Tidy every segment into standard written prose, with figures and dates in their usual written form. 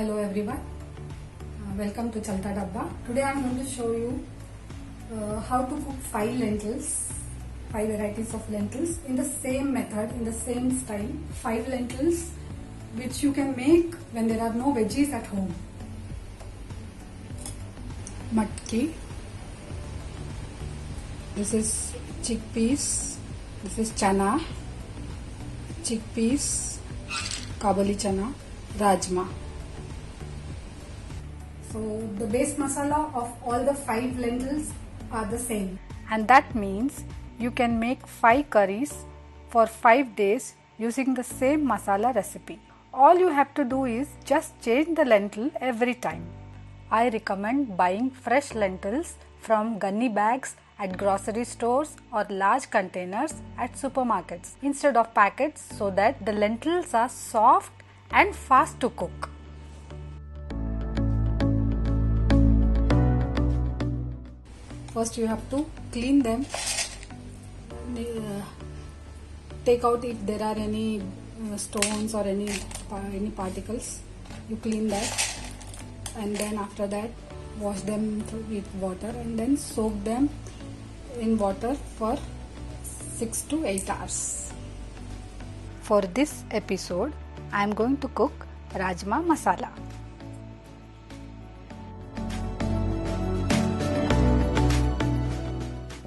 Hello everyone, welcome to Chalta Dabba. Today I am going to show you how to cook 5 varieties of lentils in the same method, in the same style. 5 lentils which you can make when there are no veggies at home. Matki, this is chickpeas, this is chana, chickpeas, kabuli chana, rajma. So the base masala of all the 5 lentils are the same. And that means you can make 5 curries for 5 days using the same masala recipe. All you have to do is just change the lentil every time. I recommend buying fresh lentils from gunny bags at grocery stores or large containers at supermarkets instead of packets so that the lentils are soft and fast to cook. First you have to clean them, take out if there are any stones or any particles. You clean that, and then after that wash them with water and then soak them in water for 6 to 8 hours. For this episode, I am going to cook Rajma masala.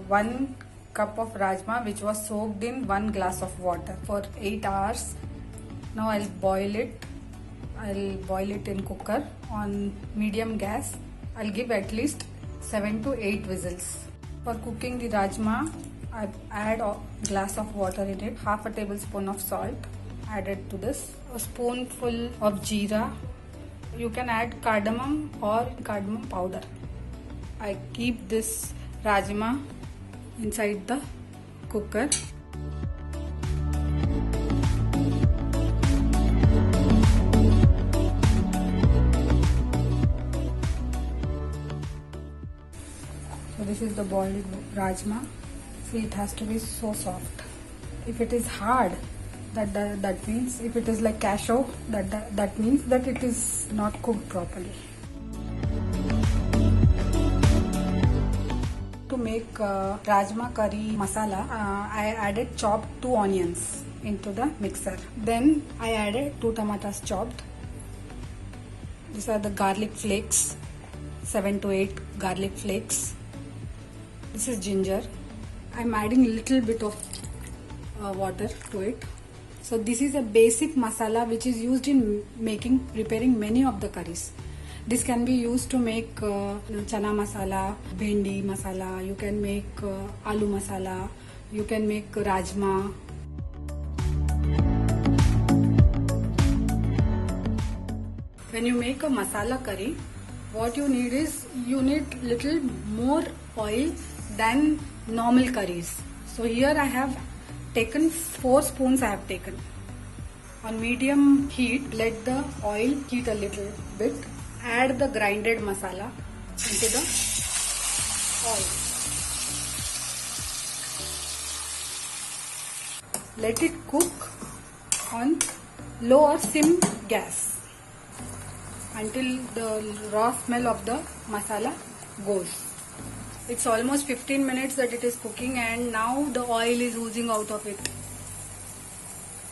1 cup of rajma which was soaked in 1 glass of water for 8 hours. Now I'll boil it. I'll boil it in cooker on medium gas. I'll give at least 7 to 8 whistles. For cooking the rajma, I add a glass of water in it, half a tablespoon of salt added to this, a spoonful of jeera. You can add cardamom or cardamom powder. I keep this rajma inside the cooker. So this is the boiled rajma. See, it has to be so soft. If it is hard, that means, if it is like cashew, that means that it is not cooked properly. To make rajma curry masala, I added chopped 2 onions into the mixer. Then I added 2 tomatoes chopped. These are the garlic flakes, 7 to 8 garlic flakes. This is ginger. I'm adding little bit of water to it. So this is a basic masala which is used in preparing many of the curries. This can be used to make chana masala, bhendi masala, you can make aloo masala, you can make rajma. When you make a masala curry, what you need is, you need little more oil than normal curries. So here I have taken 4 spoons I have taken. On medium heat, let the oil heat a little bit. Add the grinded masala into the oil. Let it cook on low or sim gas until the raw smell of the masala goes. It's almost 15 minutes that it is cooking and now the oil is oozing out of it.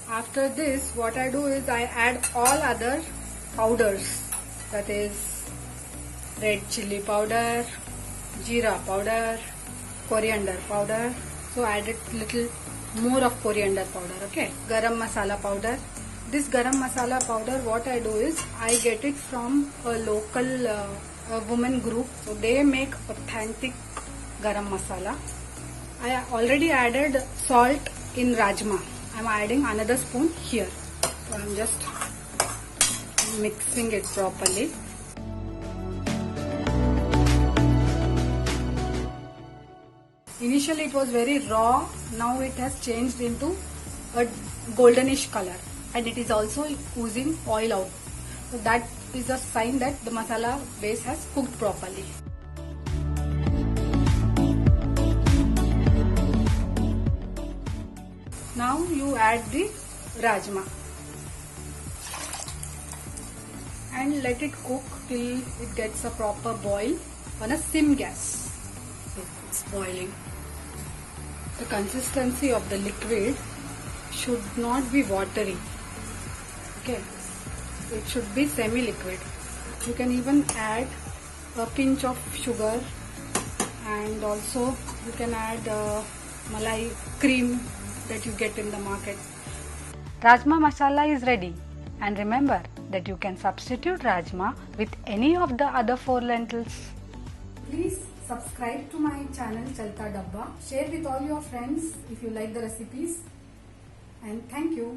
After this, what I do is I add all other powders. That is red chili powder, jeera powder, coriander powder. So I added little more of coriander powder, okay. Garam masala powder. This garam masala powder, what I do is, I get it from a local women group. So they make authentic garam masala. I already added salt in rajma. I am adding another spoon here. So I am just mixing it properly. Initially it was very raw, now it has changed into a goldenish color and it is also oozing oil out. So that is a sign that the masala base has cooked properly. Now you add the rajma and let it cook till it gets a proper boil on a sim gas. It's boiling. The consistency of the liquid should not be watery. Okay, it should be semi-liquid. You can even add a pinch of sugar, and also you can add malai cream that you get in the market. Rajma masala is ready, and remember that you can substitute rajma with any of the other 4 lentils. Please subscribe to my channel Chalta Dabba. Share with all your friends if you like the recipes, and thank you.